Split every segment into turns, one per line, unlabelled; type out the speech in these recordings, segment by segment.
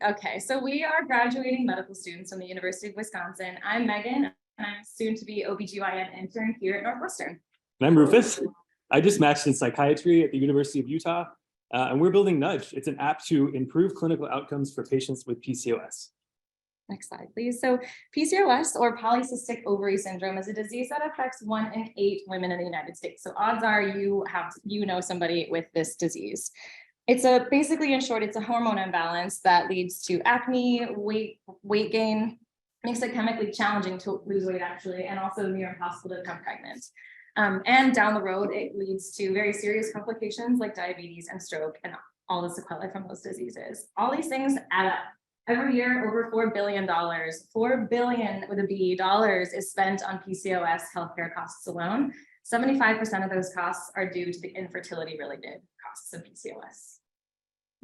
Okay, so we are graduating medical students from the University of Wisconsin. I'm Megan, and I'm soon to be OBGYN intern here at Northwestern.
And I'm Rufus. I just matched in psychiatry at the University of Utah, and we're building Nudge. It's an app to improve clinical outcomes for patients with PCOS.
Next slide, please. So PCOS, or polycystic ovary syndrome, is a disease that affects 1 in 8 women in the United States. So odds are you know somebody with this disease. Basically, in short, it's a hormone imbalance that leads to acne, weight gain, makes it chemically challenging to lose weight actually, and also near impossible to become pregnant. And down the road, it leads to very serious complications like diabetes and stroke and all the sequelae from those diseases. All these things add up. Every year, over $4 billion, $4 billion with a B dollars is spent on PCOS healthcare costs alone. 75% of those costs are due to the infertility-related costs of PCOS.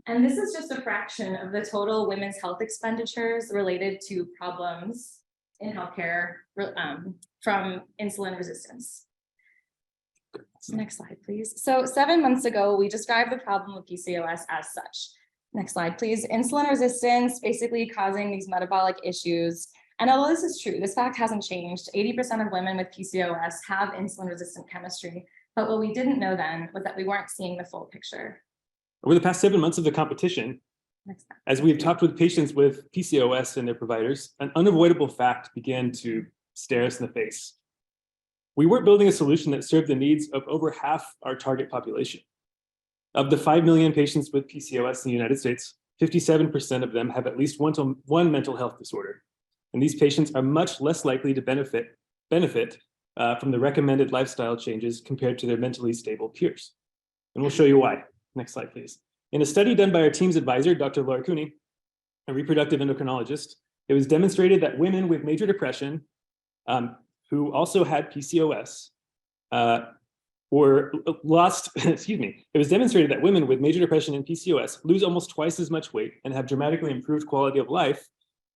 And this is just a fraction of the total women's health expenditures related to problems in healthcare from insulin resistance. Next slide, please. So 7 months ago, we described the problem of PCOS as such. Next slide, please. Insulin resistance basically causing these metabolic issues. And although this is true, this fact hasn't changed. 80% of women with PCOS have insulin-resistant chemistry. But what we didn't know then was that we weren't seeing the full picture.
Over the past 7 months of the competition, as we've talked with patients with PCOS and their providers, an unavoidable fact began to stare us in the face. We weren't building a solution that served the needs of over half our target population. Of the 5 million patients with PCOS in the United States, 57% of them have at least one mental health disorder. And these patients are much less likely to benefit from the recommended lifestyle changes compared to their mentally stable peers. And we'll show you why. Next slide, please. In a study done by our team's advisor, Dr. Laura Cooney, a reproductive endocrinologist, it was demonstrated that women with major depression who also had PCOS it was demonstrated that women with major depression and PCOS lose almost twice as much weight and have dramatically improved quality of life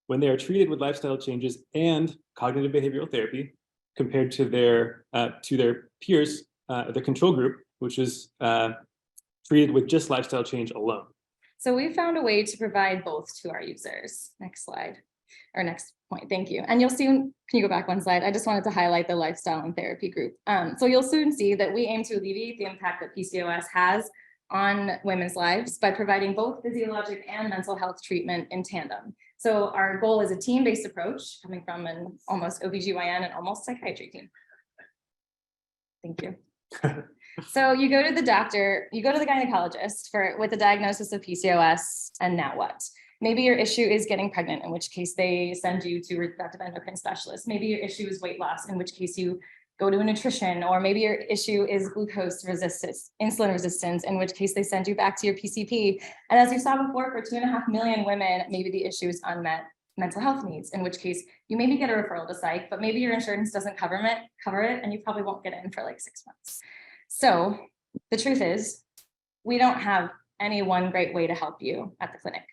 when they are treated with lifestyle changes and cognitive behavioral therapy compared to their peers, the control group, which is treated with just lifestyle change alone.
So we found a way to provide both to our users. Next slide, or next point, thank you. And you'll see, can you go back one slide? I just wanted to highlight the lifestyle and therapy group. So you'll soon see that we aim to alleviate the impact that PCOS has on women's lives by providing both physiologic and mental health treatment in tandem. So our goal is a team-based approach coming from an almost OBGYN and almost psychiatry team. Thank you. So you go to the doctor, you go to the gynecologist with a diagnosis of PCOS, and now what? Maybe your issue is getting pregnant, in which case they send you to a reproductive endocrine specialist. Maybe your issue is weight loss, in which case you go to a nutrition, or maybe your issue is glucose resistance, insulin resistance, in which case they send you back to your PCP. And as you saw before, for 2.5 million women, maybe the issue is unmet mental health needs, in which case you maybe get a referral to psych, but maybe your insurance doesn't cover it, and you probably won't get in for like 6 months. So the truth is, we don't have any one great way to help you at the clinic.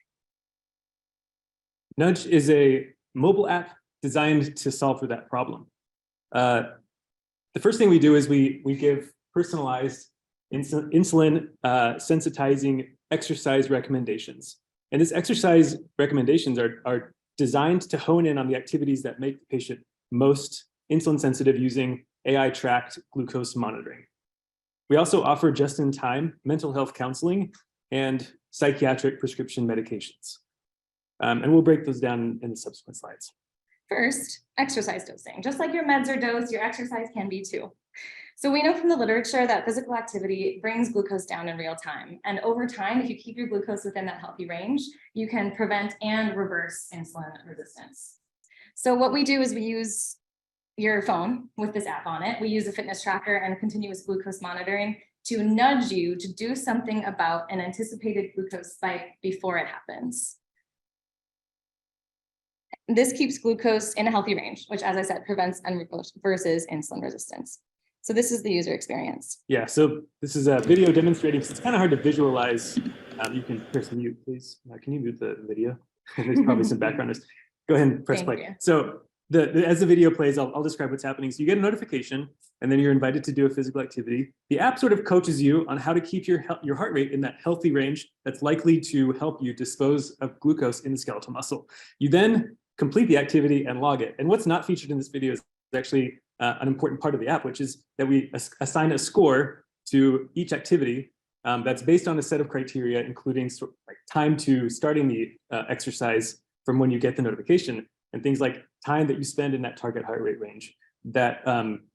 Nudge is a mobile app designed to solve for that problem. The first thing we do is we give personalized insulin sensitizing exercise recommendations. And these exercise recommendations are designed to hone in on the activities that make the patient most insulin sensitive using AI-tracked glucose monitoring. We also offer just-in-time mental health counseling and psychiatric prescription medications. And we'll break those down in the subsequent slides.
First, exercise dosing. Just like your meds are dosed, your exercise can be too. So we know from the literature that physical activity brings glucose down in real time. And over time, if you keep your glucose within that healthy range, you can prevent and reverse insulin resistance. So what we do is we use your phone with this app on it. We use a fitness tracker and continuous glucose monitoring to nudge you to do something about an anticipated glucose spike before it happens. This keeps glucose in a healthy range, which, as I said, prevents and reverses insulin resistance. So this is the user experience.
Yeah, so this is a video demonstrating, so it's kind of hard to visualize. You can press mute, please. Can you mute the video? There's probably some background noise. Go ahead and press play. So as the video plays, I'll describe what's happening. So you get a notification, and then you're invited to do a physical activity. The app sort of coaches you on how to keep your heart rate in that healthy range that's likely to help you dispose of glucose in the skeletal muscle. You then complete the activity and log it. And what's not featured in this video is actually an important part of the app, which is that we assign a score to each activity that's based on a set of criteria, including time to starting the exercise from when you get the notification, and things like time that you spend in that target heart rate range. That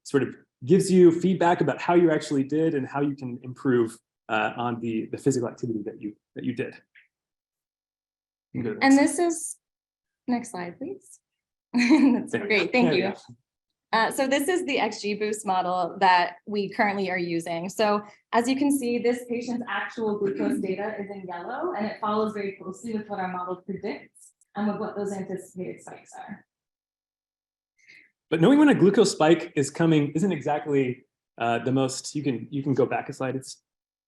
sort of gives you feedback about how you actually did and how you can improve on the physical activity that you did.
And this is, next slide, please. That's great, thank you. So this is the XGBoost model that we currently are using. So as you can see, this patient's actual glucose data is in yellow, and it follows very closely with what our model predicts and with what those anticipated spikes are.
But knowing when a glucose spike is coming isn't exactly the most. You can go back a slide.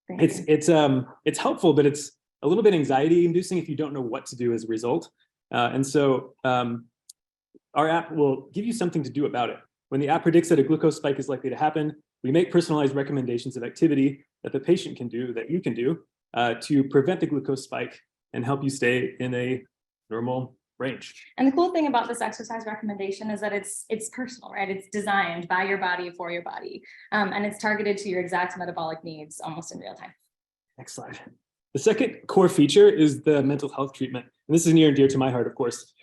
It's helpful, but it's a little bit anxiety inducing if you don't know what to do as a result. And so our app will give you something to do about it. When the app predicts that a glucose spike is likely to happen, we make personalized recommendations of activity that the patient can do, that you can do, to prevent the glucose spike and help you stay in a normal range.
And the cool thing about this exercise recommendation is that it's personal, right? It's designed by your body for your body, and it's targeted to your exact metabolic needs almost in real time.
Next slide. The second core feature is the mental health treatment. And this is near and dear to my heart, of course.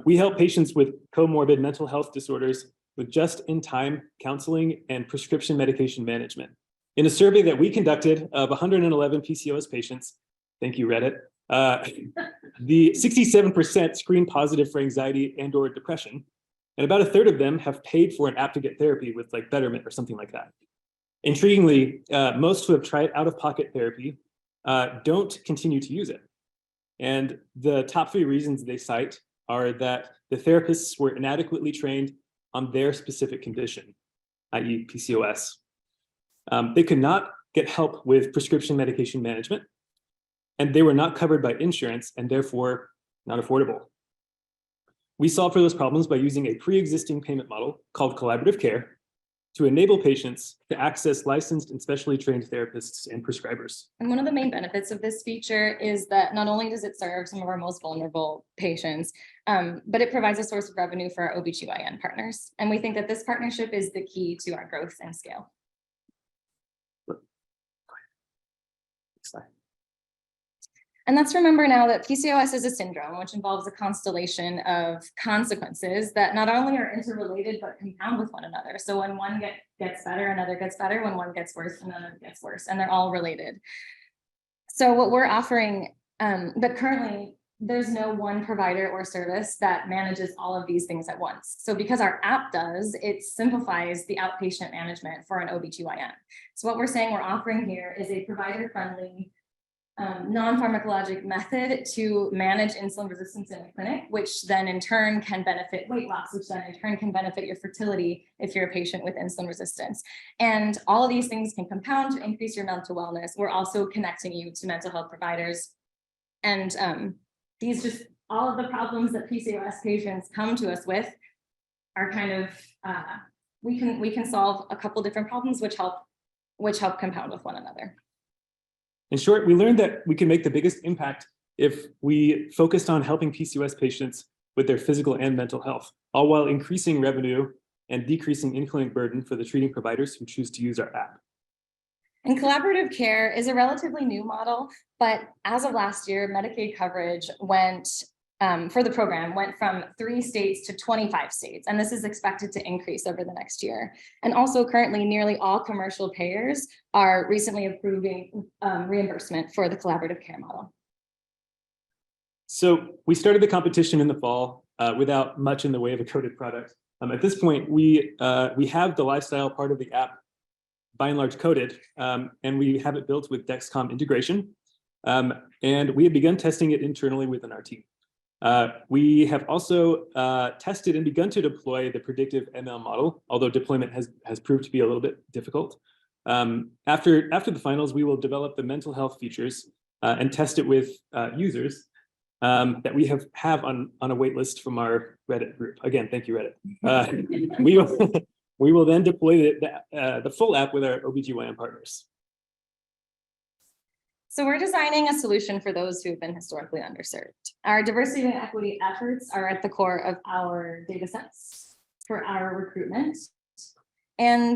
We help patients with comorbid mental health disorders with just-in-time counseling and prescription medication management. In a survey that we conducted of 111 PCOS patients, thank you, Reddit, the 67% screened positive for anxiety and/or depression, and about a third of them have paid for an app to get therapy with like Betterment or something like that. Intriguingly, most who have tried out-of-pocket therapy don't continue to use it. And the top 3 reasons they cite are that the therapists were inadequately trained on their specific condition, i.e. PCOS. They could not get help with prescription medication management, and they were not covered by insurance and therefore not affordable. We solve for those problems by using a pre-existing payment model called collaborative care to enable patients to access licensed and specially trained therapists and prescribers.
And one of the main benefits of this feature is that not only does it serve some of our most vulnerable patients, but it provides a source of revenue for our OBGYN partners. And we think that this partnership is the key to our growth and scale.
Next slide.
And let's remember now that PCOS is a syndrome, which involves a constellation of consequences that not only are interrelated, but compound with one another. So when one gets better, another gets better. When one gets worse, another gets worse, and they're all related. So what we're offering, but currently there's no one provider or service that manages all of these things at once. So because our app does, it simplifies the outpatient management for an OBGYN. So what we're saying we're offering here is a provider-friendly, non-pharmacologic method to manage insulin resistance in the clinic, which then in turn can benefit weight loss, which then in turn can benefit your fertility if you're a patient with insulin resistance. And all of these things can compound to increase your mental wellness. We're also connecting you to mental health providers. And all of the problems that PCOS patients come to us with are kind of, we can solve a couple different problems which help compound with one another.
In short, we learned that we can make the biggest impact if we focused on helping PCOS patients with their physical and mental health, all while increasing revenue and decreasing in-clinic burden for the treating providers who choose to use our app.
And collaborative care is a relatively new model, but as of last year, Medicaid coverage for the program went from 3 states to 25 states, and this is expected to increase over the next year. And also currently nearly all commercial payers are recently approving reimbursement for the collaborative care model.
So we started the competition in the fall without much in the way of a coded product. At this point, we have the lifestyle part of the app by and large coded, and we have it built with Dexcom integration. And we have begun testing it internally within our team. We have also tested and begun to deploy the predictive ML model, although deployment has proved to be a little bit difficult. After the finals, we will develop the mental health features and test it with users. that we have on a wait list from our Reddit group. Again, thank you, Reddit. We will then deploy the full app with our OBGYN partners.
So we're designing a solution for those who have been historically underserved. Our diversity and equity efforts are at the core of our data sets for our recruitment. And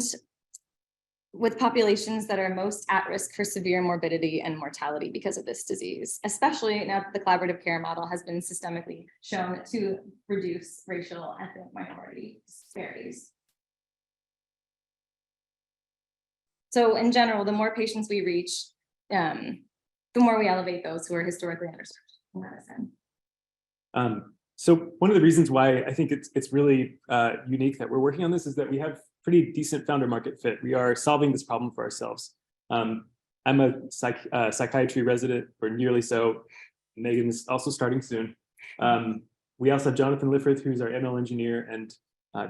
with populations that are most at risk for severe morbidity and mortality because of this disease, especially now that the collaborative care model has been systemically shown to reduce racial and ethnic minority disparities. So in general, the more patients we reach, the more we elevate those who are historically underserved in medicine.
So one of the reasons why I think it's really unique that we're working on this is that we have pretty decent founder market fit. We are solving this problem for ourselves. I'm a psychiatry resident, or nearly so. Megan's also starting soon. We also have Jonathan Lifferth, who's our ML engineer and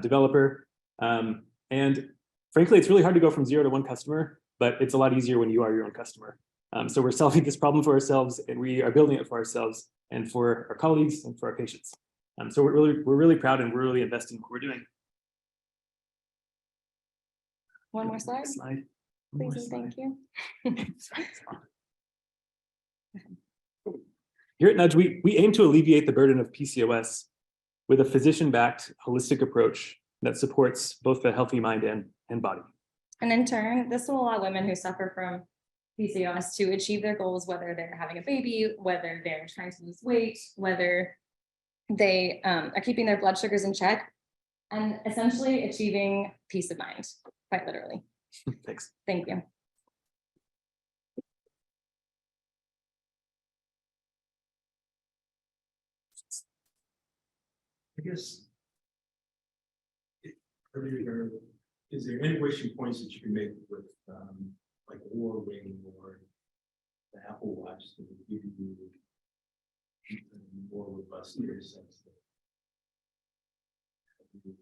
developer. And frankly, it's really hard to go from 0 to 1 customer, but it's a lot easier when you are your own customer. So we're solving this problem for ourselves, and we are building it for ourselves and for our colleagues and for our patients. So we're really proud, and we're really investing in what we're doing.
One more slide. Please and thank you.
Here at Nudge, we aim to alleviate the burden of PCOS with a physician-backed holistic approach that supports both the healthy mind and body.
And in turn, this will allow women who suffer from PCOS to achieve their goals, whether they're having a baby, whether they're trying to lose weight, whether they are keeping their blood sugars in check, and essentially achieving peace of mind, quite literally.
Thanks.
Thank you.
I guess, earlier, is there integration points that you can make with like Oura Ring or the Apple Watch that would give you more robust data sets? Have you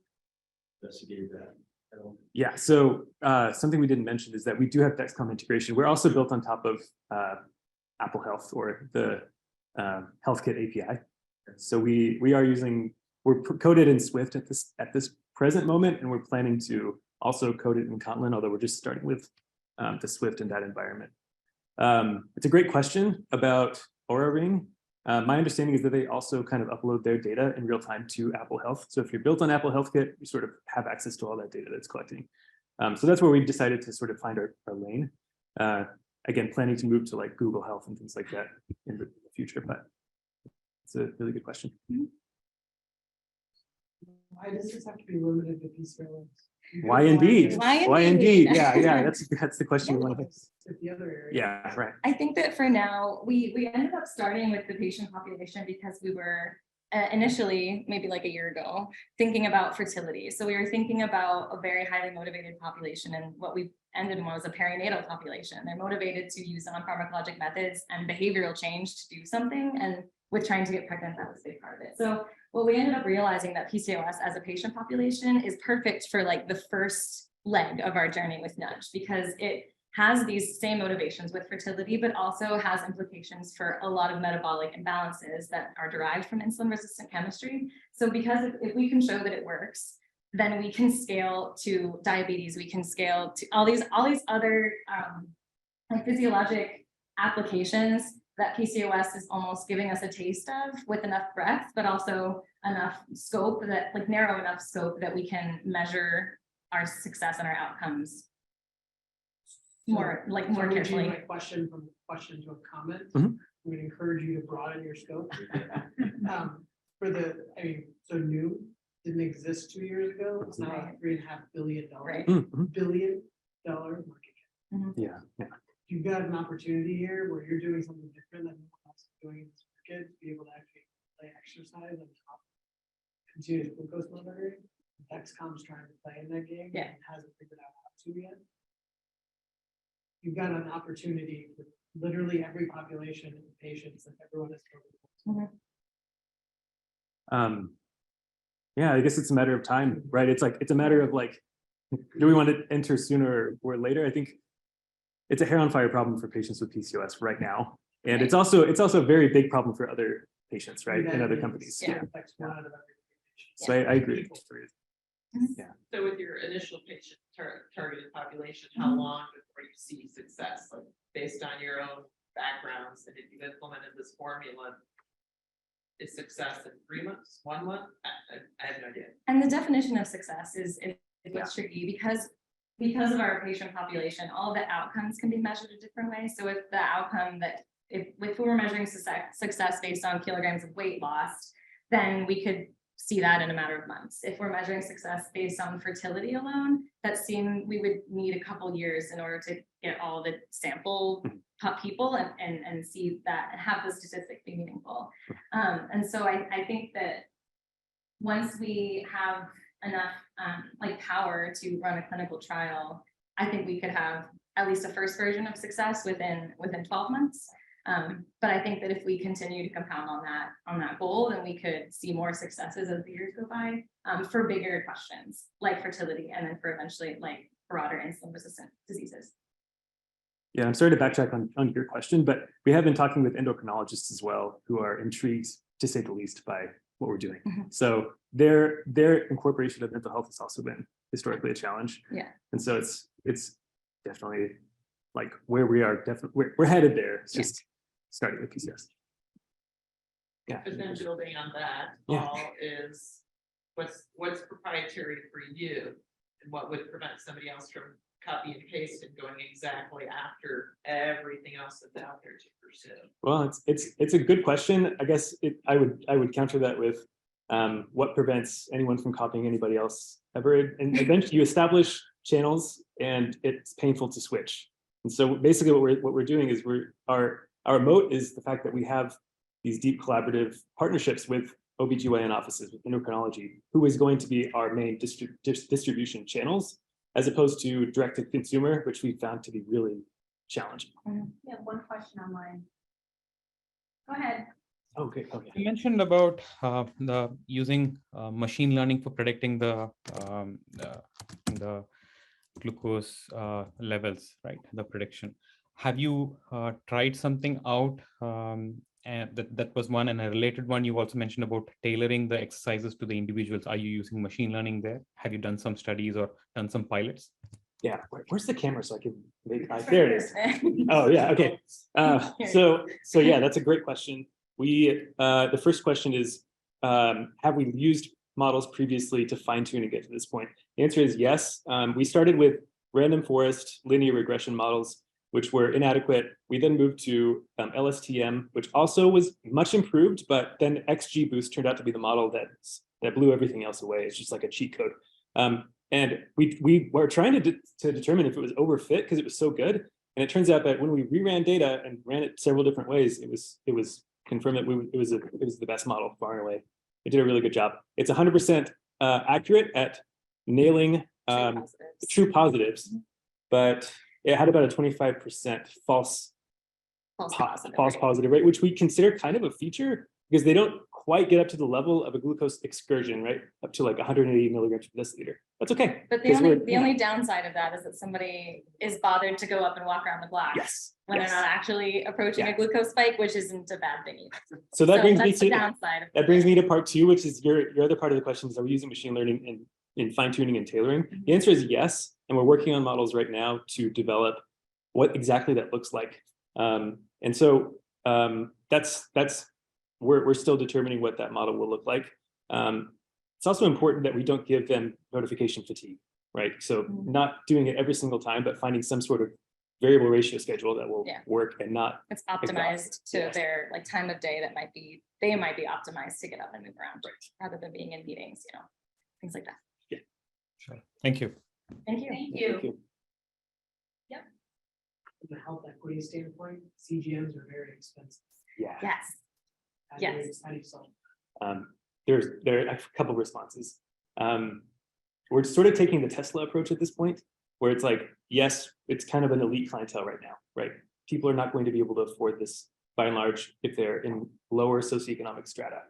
investigated that at all?
Yeah, so something we didn't mention is that we do have Dexcom integration. We're also built on top of Apple Health, or the HealthKit API. So we're coded in Swift at this present moment, and we're planning to also code it in Kotlin, although we're just starting with the Swift in that environment. It's a great question about Oura Ring. My understanding is that they also kind of upload their data in real time to Apple Health. So if you're built on Apple HealthKit, you sort of have access to all that data that's collecting. So that's where we've decided to sort of find our lane. Again, planning to move to like Google Health and things like that in the future, but it's a really good question.
Why does this have to be limited to PCOS?
Why indeed?
Why indeed?
Yeah, that's the question we want to.
The other area.
Yeah, right.
I think that for now, we ended up starting with the patient population because we were initially, maybe like a year ago, thinking about fertility. So we were thinking about a very highly motivated population, and what we ended in was a perinatal population. They're motivated to use non-pharmacologic methods and behavioral change to do something, and with trying to get pregnant, that was a big part of it. So what we ended up realizing that PCOS as a patient population is perfect for like the first leg of our journey with Nudge, because it has these same motivations with fertility, but also has implications for a lot of metabolic imbalances that are derived from insulin resistant chemistry. So because if we can show that it works, then we can scale to diabetes, we can scale to all these other like physiologic applications that PCOS is almost giving us a taste of, with enough breadth, but also enough scope, that like narrow enough scope that we can measure our success and our outcomes more carefully.
My question from question to a comment.
Mhm.
We would encourage you to broaden your scope. So new didn't exist 2 years ago. It's now a $3.5 billion
Right.
billion dollar market cap.
Yeah.
You've got an opportunity here where you're doing something different than what else is doing in this market, to be able to actually play exercise on top of continuous glucose monitoring. Dexcom's trying to play in that game.
Yeah.
And hasn't figured out how to yet. You've got an opportunity with literally every population of patients that everyone is covering.
Yeah, I guess it's a matter of time, right? It's a matter of like, do we want to enter sooner or later? I think it's a hair on fire problem for patients with PCOS right now. And it's also a very big problem for other patients, right, in other companies.
Yeah.
Affects one out of every patient.
So I agree.
So with your initial patient targeted population, how long before you see success, like based on your own backgrounds, and if you've implemented this formula? Is success in 3 months, 1 month? I have no idea.
And the definition of success is what's tricky because of our patient population, all the outcomes can be measured a different way. So if the outcome that if we were measuring success based on kilograms of weight lost, then we could see that in a matter of months. If we're measuring success based on fertility alone, we would need a couple years in order to get all the sample people and see that and have the statistic be meaningful. And so I think that once we have enough like power to run a clinical trial, I think we could have at least a first version of success within 12 months. But I think that if we continue to compound on that goal, then we could see more successes as the years go by for bigger questions like fertility, and then for eventually like broader insulin resistant diseases.
Yeah, I'm sorry to backtrack on your question, but we have been talking with endocrinologists as well, who are intrigued, to say the least, by what we're doing. So their incorporation of mental health has also been historically a challenge.
Yeah.
And so it's definitely like where we are. Definitely we're headed there. It's just starting with PCOS. Yeah.
But then building on that,
Yeah.
all is what's proprietary for you, and what would prevent somebody else from copy and paste and going exactly after everything else that's out there to pursue?
Well, it's a good question. I guess I would counter that with what prevents anyone from copying anybody else ever. And eventually you establish channels and it's painful to switch. And so basically what we're doing is our moat is the fact that we have these deep collaborative partnerships with OBGYN offices, with endocrinology, who is going to be our main distribution channels, as opposed to direct to consumer, which we found to be really challenging.
We have one question online. Go ahead.
Okay.
You mentioned about the using machine learning for predicting the glucose levels, right? The prediction. Have you tried something out? And that was one, and a related one. You also mentioned about tailoring the exercises to the individuals. Are you using machine learning there? Have you done some studies or done some pilots?
Yeah, where's the camera so I can make there it is. Oh yeah, okay. So yeah, that's a great question. The first question is, have we used models previously to fine tune and get to this point? The answer is yes. We started with random forest linear regression models, which were inadequate. We then moved to LSTM, which also was much improved, but then XGBoost turned out to be the model that blew everything else away. It's just like a cheat code. And we were trying to determine if it was overfit because it was so good. And it turns out that when we reran data and ran it several different ways, it was confirmed that it was the best model far and away. It did a really good job. It's 100% accurate at nailing true positives, but it had about a 25% false positive rate, which we consider kind of a feature because they don't quite get up to the level of a glucose excursion, right? Up to like 180 milligrams per deciliter. That's okay.
But the only downside of that is that somebody is bothered to go up and walk around the block.
Yes.
When they're not actually approaching a glucose spike, which isn't a bad thing either.
So that brings me
that's the
to
downside.
That brings me to part two, which is your other part of the question is, are we using machine learning in fine tuning and tailoring? The answer is yes. And we're working on models right now to develop what exactly that looks like. And so we're still determining what that model will look like. It's also important that we don't give them notification fatigue, right? So not doing it every single time, but finding some sort of variable ratio schedule that will work and not.
It's optimized to their like time of day that they might be optimized to get up and move around rather than being in meetings, things like that.
Yeah.
Sure. Thank you.
Thank you.
Thank you.
Thank you.
From a health equity standpoint, CGMs are very expensive.
Yeah.
Yes.
How do you-
Yes.
how do you solve?
There are a couple of responses. We're sort of taking the Tesla approach at this point, where it's like, yes, it's kind of an elite clientele right now, right? People are not going to be able to afford this by and large if they're in lower socioeconomic strata.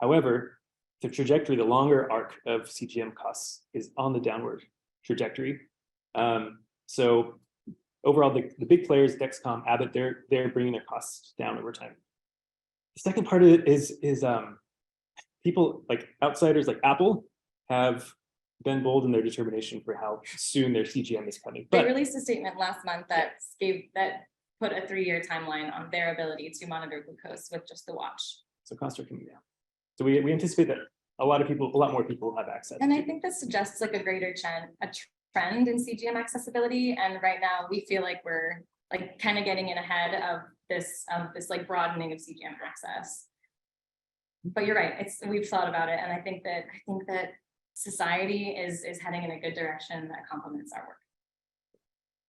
However, the trajectory, the longer arc of CGM costs is on the downward trajectory. So overall, the big players, Dexcom, Abbott, they're bringing their costs down over time. The second part of it is people like outsiders like Apple have been bold in their determination for how soon their CGM is coming.
They
But
released a statement last month that put a 3-year timeline on their ability to monitor glucose with just the watch.
so costs are coming down. So we anticipate that a lot more people will have access.
And I
to-
think this suggests like a greater trend in CGM accessibility. And right now we feel like we're like kind of getting in ahead of this like broadening of CGM access. But you're right, we've thought about it. And I think that society is heading in a good direction that complements our work.